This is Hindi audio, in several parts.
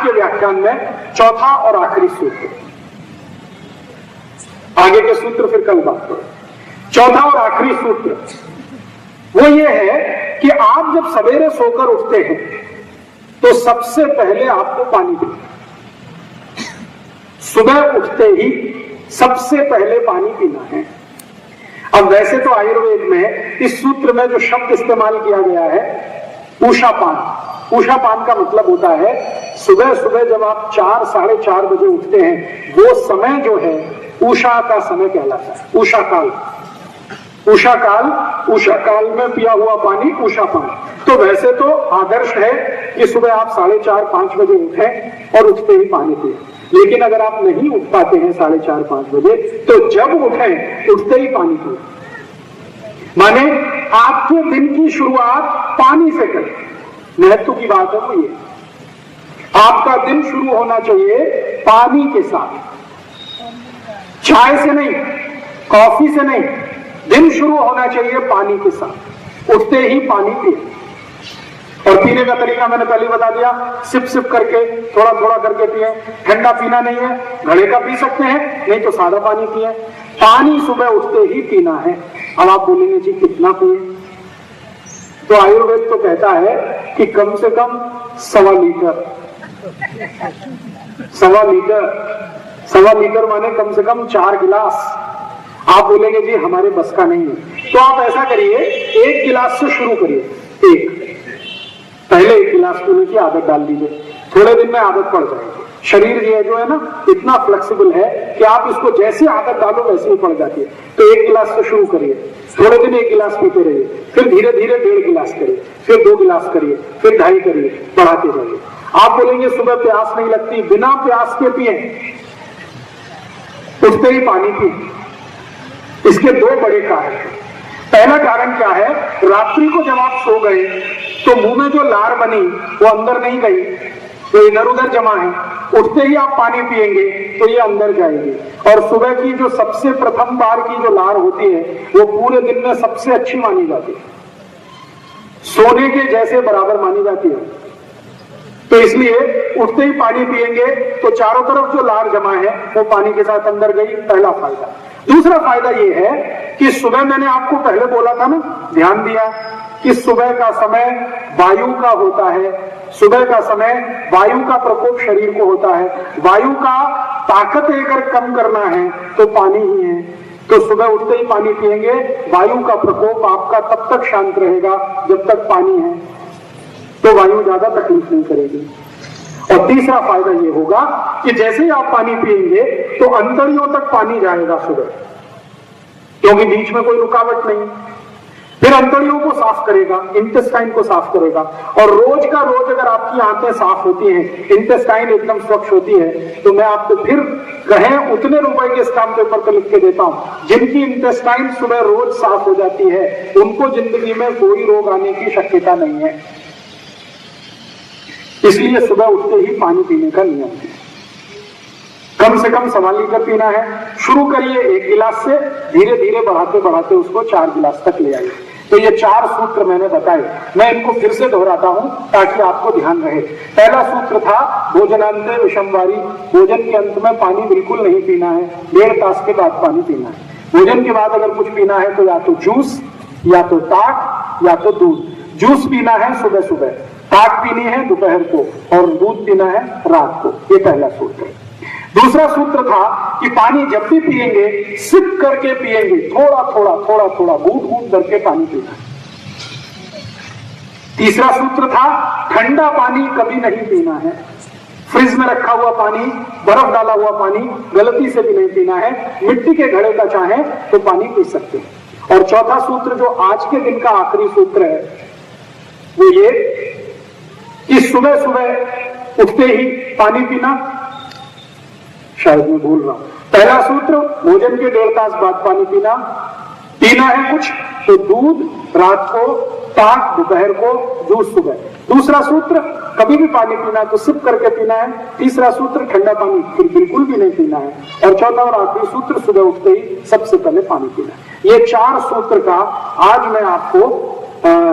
के व्याख्यान में चौथा और आखिरी सूत्र, आगे के सूत्र फिर कल बात करो। चौथा और आखिरी सूत्र वो ये है कि आप जब सवेरे सोकर उठते हैं तो सबसे पहले आपको पानी पीना, सुबह उठते ही सबसे पहले पानी पीना है। अब वैसे तो आयुर्वेद में इस सूत्र में जो शब्द इस्तेमाल किया गया है उषापान, उषापान का मतलब होता है सुबह सुबह जब आप 4 साढ़े 4 बजे उठते हैं वो समय जो है उषा का समय कहलाता है, उषा काल। उषा काल, उषा काल में पिया हुआ पानी उषापान। तो वैसे तो आदर्श है कि सुबह आप 4:30 5 बजे उठें और उठते ही पानी पिए, लेकिन अगर आप नहीं उठ पाते हैं 4:30 5 बजे तो जब उठें उठते ही पानी पिए, माने आपके दिन की शुरुआत पानी से करें। महत्व की बात है वो ये, आपका दिन शुरू होना चाहिए पानी के साथ, चाय से नहीं, कॉफी से नहीं, दिन शुरू होना चाहिए पानी के साथ। उठते ही पानी पिए। और पीने का तरीका मैंने पहले बता दिया, सिप सिप करके, थोड़ा थोड़ा करके पिए। ठंडा पीना नहीं है, घड़े का पी सकते हैं, नहीं तो सादा पानी पिए। पानी सुबह उठते ही पीना है। अब आप बोलेंगे जी कितना पिए? तो आयुर्वेद तो कहता है कि कम से कम 1.25 लीटर। 1.25 लीटर माने कम से कम 4 गिलास। आप बोलेंगे जी हमारे बस का नहीं है, तो आप ऐसा करिए 1 गिलास से शुरू करिए। पहले 1 गिलास पीने की आदत डाल दीजिए, थोड़े दिन में आदत पड़ जाएगी। शरीर ये जो है ना इतना फ्लेक्सिबल है कि आप इसको जैसी आदत डालो वैसे ही पड़ जाती है। तो 1 गिलास से शुरू करिए, थोड़े दिन 1 गिलास पीते रहिए, फिर धीरे धीरे 1.5 गिलास करिए, फिर 2 गिलास करिए, फिर 2.5 करिए, बढ़ाते जाइए। आप बोलेंगे सुबह प्यास नहीं लगती, बिना प्यास के पिए, उठते ही पानी पिए। इसके 2 बड़े कारण हैं। पहला कारण क्या है, रात्रि को जब आप सो गए तो मुंह में जो लार बनी वो अंदर नहीं गई, तो इधर उधर जमा है। उठते ही आप पानी पिएंगे तो ये अंदर जाएगी, और सुबह की जो सबसे प्रथम बार की जो लार होती है वो पूरे दिन में सबसे अच्छी मानी जाती है, सोने के जैसे बराबर मानी जाती है। तो इसलिए उठते ही पानी पिएंगे तो चारों तरफ जो लार जमा है वो पानी के साथ अंदर गई, पहला फायदा। दूसरा फायदा ये है कि सुबह मैंने आपको पहले बोला था ना, ध्यान दिया कि सुबह का समय वायु का होता है, सुबह का समय वायु का प्रकोप शरीर को होता है। वायु का ताकत लेकर कम करना है तो पानी ही है। तो सुबह उठते ही पानी पिएंगे, वायु का प्रकोप आपका तब तक शांत रहेगा जब तक पानी है, तो वायु ज्यादा तकलीफ नहीं करेगी। और तीसरा फायदा ये होगा कि जैसे ही आप पानी पिएंगे तो अंतड़ियों तक पानी जाएगा सुबह, क्योंकि बीच में कोई रुकावट नहीं। फिर अंतड़ियों को साफ करेगा, इंटेस्टाइन को साफ करेगा। और रोज का रोज अगर आपकी आंतें साफ होती हैं, इंटेस्टाइन एकदम स्वच्छ होती है, तो मैं आपको फिर कहें उतने रुपए के स्टाम्प पेपर पर लिख के देता हूं, जिनकी इंटेस्टाइन सुबह रोज साफ हो जाती है उनको जिंदगी में कोई रोग आने की शक्यता नहीं है। इसलिए सुबह उठते ही पानी पीने का नियम है। कम से कम 1.25 लीटर पीना है। शुरू करिए 1 गिलास से, धीरे धीरे बढ़ाते बढ़ाते उसको 4 गिलास तक ले आइए। तो ये 4 सूत्र मैंने बताए, मैं इनको फिर से दोहराता हूं ताकि आपको ध्यान रहे। पहला सूत्र था भोजनांते विषमवारी, भोजन के अंत में पानी बिल्कुल नहीं पीना है, 1.5 तास के बाद पानी पीना है। भोजन के बाद अगर कुछ पीना है तो या तो जूस, या तो ताक, या तो दूध। जूस पीना है सुबह सुबह, ताक पीनी है दोपहर को, और दूध पीना है रात को। ये पहला सूत्र है। दूसरा सूत्र था कि पानी जब भी पिएंगे सिप करके पिएंगे, थोड़ा थोड़ा थोड़ा थोड़ा घूट घूट भर के पानी पीना। तीसरा सूत्र था ठंडा पानी कभी नहीं पीना है, फ्रिज में रखा हुआ पानी, बर्फ डाला हुआ पानी गलती से भी नहीं पीना है। मिट्टी के घड़े का चाहे तो पानी पी सकते हैं। और चौथा सूत्र जो आज के दिन का आखिरी सूत्र है वो ये कि सुबह सुबह उठते ही पानी पीना, शायद मैं भूल रहा हूं। पहला सूत्र भोजन के 1.5 तास बाद पानी पीना, पीना है कुछ तो दूध रात को, ताक दोपहर को, जूस सुबह। दूसरा सूत्र कभी भी पानी पीना तो सिप करके पीना है। तीसरा सूत्र ठंडा पानी फिर बिल्कुल भी नहीं पीना है। और चौथा और आखिरी सूत्र सुबह उठते ही सबसे पहले पानी पीना है। ये 4 सूत्र का आज मैं आपको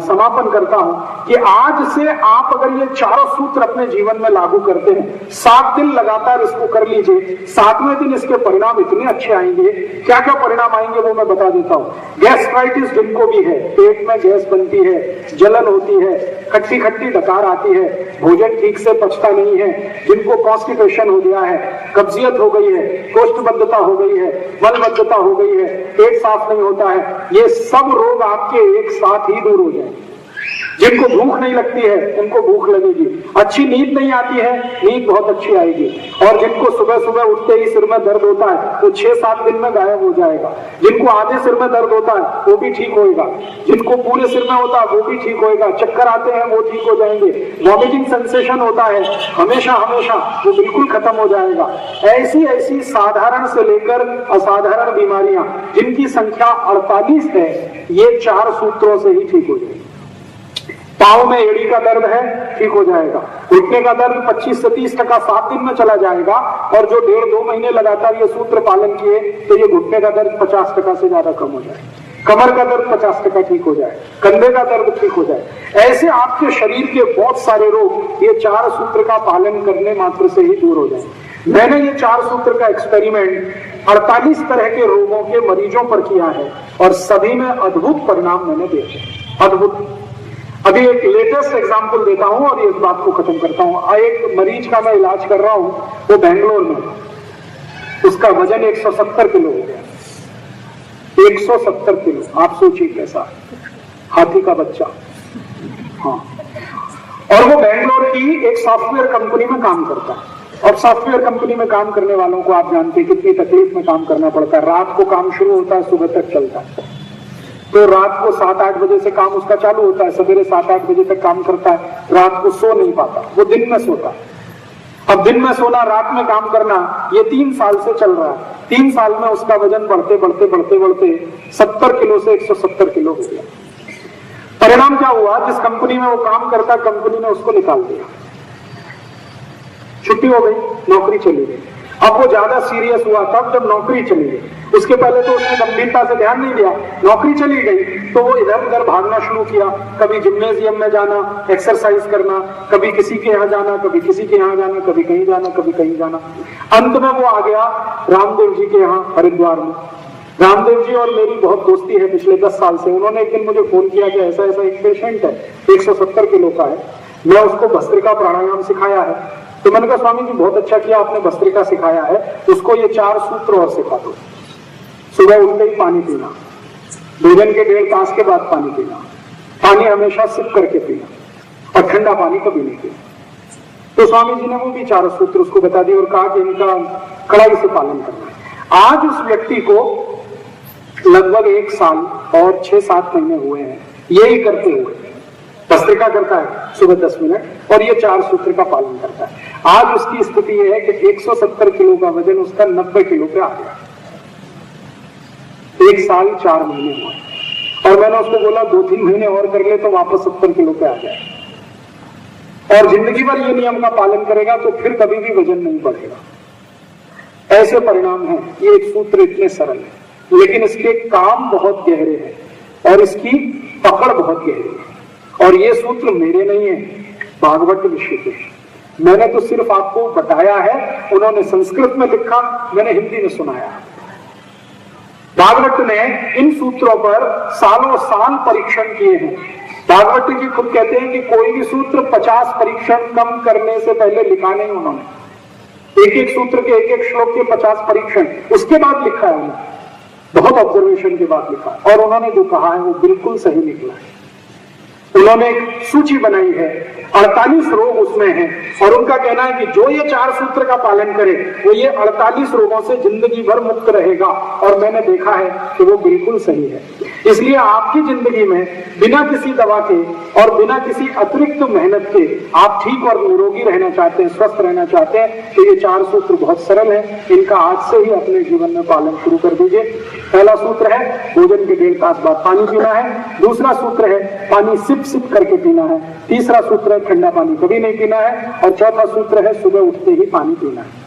समापन करता हूं। कि आज से आप अगर ये चारों सूत्र अपने जीवन में लागू करते हैं, 7 दिन लगातार इसको कर लीजिए, 7वें दिन इसके परिणाम इतने अच्छे आएंगे। क्या क्या परिणाम आएंगे वो मैं बता देता हूँ। गैस्ट्राइटिस जिनको भी है, पेट में गैस बनती है, जलन होती है, खट्टी खट्टी डकार आती है, भोजन ठीक से पचता नहीं है, जिनको कॉन्स्टिपेशन हो गया है, कब्जियत हो गई है, कोष्ठबद्धता हो गई है, मलबद्धता हो गई है, पेट साफ नहीं होता है, ये सब रोग आपके एक साथ ही दूर हो जाएंगे। जिनको भूख नहीं लगती है उनको भूख लगेगी, अच्छी नींद नहीं आती है नींद बहुत अच्छी आएगी, और जिनको सुबह सुबह उठते ही सिर में दर्द होता है वो 6-7 दिन में गायब हो जाएगा, जिनको आधे सिर में दर्द होता है वो भी ठीक होएगा, जिनको पूरे सिर में होता है वो भी ठीक होएगा, चक्कर आते हैं वो ठीक हो जाएंगे, वॉमिटिंग सेंसेशन होता है हमेशा हमेशा वो बिल्कुल खत्म हो जाएगा। ऐसी ऐसी साधारण से लेकर असाधारण बीमारियां जिनकी संख्या 48 है, ये 4 सूत्रों से ही ठीक हो जाएगी। पांव में एड़ी का दर्द है, ठीक हो जाएगा। घुटने का दर्द 25 से 30% 7 दिन में चला जाएगा, और जो 1.5-2 महीने लगातार ये सूत्र पालन किए तो ये घुटने का दर्द 50% से ज्यादा कम हो जाएगा, कमर का दर्द 50% ठीक हो जाए, कंधे का दर्द ठीक हो जाए। ऐसे आपके शरीर के बहुत सारे रोग ये 4 सूत्र का पालन करने मात्र से ही दूर हो जाए। मैंने ये 4 सूत्र का एक्सपेरिमेंट 48 तरह के रोगों के मरीजों पर किया है, और सभी में अद्भुत परिणाम मैंने देखे, अद्भुत। अभी एक लेटेस्ट एग्जांपल देता हूं और इस बात को खत्म करता हूं। एक मरीज का मैं इलाज कर रहा हूं, वो बेंगलोर में, उसका वजन 170 किलो हो गया, 170 किलो। आप सोचिए कैसा, हाथी का बच्चा। हाँ, और वो बेंगलोर की एक सॉफ्टवेयर कंपनी में काम करता है, और सॉफ्टवेयर कंपनी में काम करने वालों को आप जानते हैं कितनी तकलीफ में काम करना पड़ता है। रात को काम शुरू होता है, सुबह तक चलता है, तो रात को 7-8 बजे से काम उसका चालू होता है, सवेरे 7-8 बजे तक काम करता है, रात को सो नहीं पाता, वो दिन में सोता है। अब दिन में सोना रात में काम करना, ये 3 साल से चल रहा है। 3 साल में उसका वजन बढ़ते बढ़ते बढ़ते बढ़ते 70 किलो से 170 किलो हो गया। परिणाम क्या हुआ, जिस कंपनी में वो काम करता, कंपनी ने उसको निकाल दिया, छुट्टी हो गई, नौकरी चली गई। अब वो ज्यादा सीरियस हुआ तब जब नौकरी चली गई। उसके पहले तो उसने गंभीरता से ध्यान नहीं दिया, नौकरी चली गई तो वो इधर उधर भागना शुरू किया, कभी जिम्नेजियम में जाना, एक्सरसाइज करना, कभी किसी के यहाँ जाना, कभी किसी के यहाँ जाना, कभी कहीं जाना, कभी कहीं जाना। अंत में वो आ गया रामदेव जी के यहाँ हरिद्वार में। रामदेव जी और मेरी बहुत दोस्ती है पिछले 10 साल से। उन्होंने एक दिन मुझे फोन किया कि ऐसा ऐसा एक पेशेंट है, 170 किलो का है, मैं उसको भस्त्रिका प्राणायाम सिखाया है। तो मैंने कहा स्वामी जी बहुत अच्छा किया आपने भस्त्रिका सिखाया है, उसको ये 4 सूत्र और सिखा दो। सुबह उठते ही पानी पीना, भोजन के 1.5 तास के बाद पानी पीना, पानी हमेशा सिप करके पीना, और ठंडा पानी कभी नहीं पीना। तो स्वामी जी ने वो भी 4 सूत्र उसको बता दिए और कहा कि इनका कड़ाई से पालन करना है। आज उस व्यक्ति को लगभग 1 साल और 6-7 महीने हुए हैं यही करते हुए। भस्त्रिका करता है सुबह 10 मिनट, और ये 4 सूत्र का पालन करता है। आज उसकी स्थिति यह है कि 170 किलो का वजन उसका 90 किलो पे आ गया। 1 साल 4 महीने हुआ, और मैंने उसको बोला 2-3 महीने और कर ले तो वापस 70 किलो पे आ जाए, और जिंदगी भर ये नियम का पालन करेगा तो फिर कभी भी वजन नहीं बढ़ेगा। ऐसे परिणाम हैं। ये एक सूत्र इतने सरल है, लेकिन इसके काम बहुत गहरे हैं, और इसकी पकड़ बहुत गहरी है। और ये सूत्र मेरे नहीं है, भागवत ऋषि के। मैंने तो सिर्फ आपको बताया है, उन्होंने संस्कृत में लिखा, मैंने हिंदी में सुनाया। भागवत ने इन सूत्रों पर सालों साल परीक्षण किए हैं। भागवत जी खुद कहते हैं कि कोई भी सूत्र 50 परीक्षण कम करने से पहले लिखा नहीं उन्होंने। एक एक सूत्र के एक एक श्लोक के 50 परीक्षण उसके बाद लिखा है उन्होंने, बहुत ऑब्जर्वेशन के बाद लिखा, और उन्होंने जो कहा है वो बिल्कुल सही निकला है। उन्होंने एक सूची बनाई है, 48 रोग उसमें हैं, और उनका कहना है कि जो ये 4 सूत्र का पालन करे वो ये 48 रोगों से जिंदगी भर मुक्त रहेगा। और मैंने देखा है कि वो बिल्कुल सही है। इसलिए आपकी जिंदगी में बिना किसी दवा के और बिना किसी अतिरिक्त मेहनत के आप ठीक और निरोगी रहना चाहते हैं, स्वस्थ रहना चाहते हैं, तो ये 4 सूत्र बहुत सरल है। इनका आज से ही अपने जीवन में पालन शुरू कर दीजिए। पहला सूत्र है भोजन के 1.5 तास बाद पानी पीना है। दूसरा सूत्र है पानी सिप सिप करके पीना है। तीसरा सूत्र है ठंडा पानी कभी नहीं पीना है। और चौथा सूत्र है सुबह उठते ही पानी पीना है।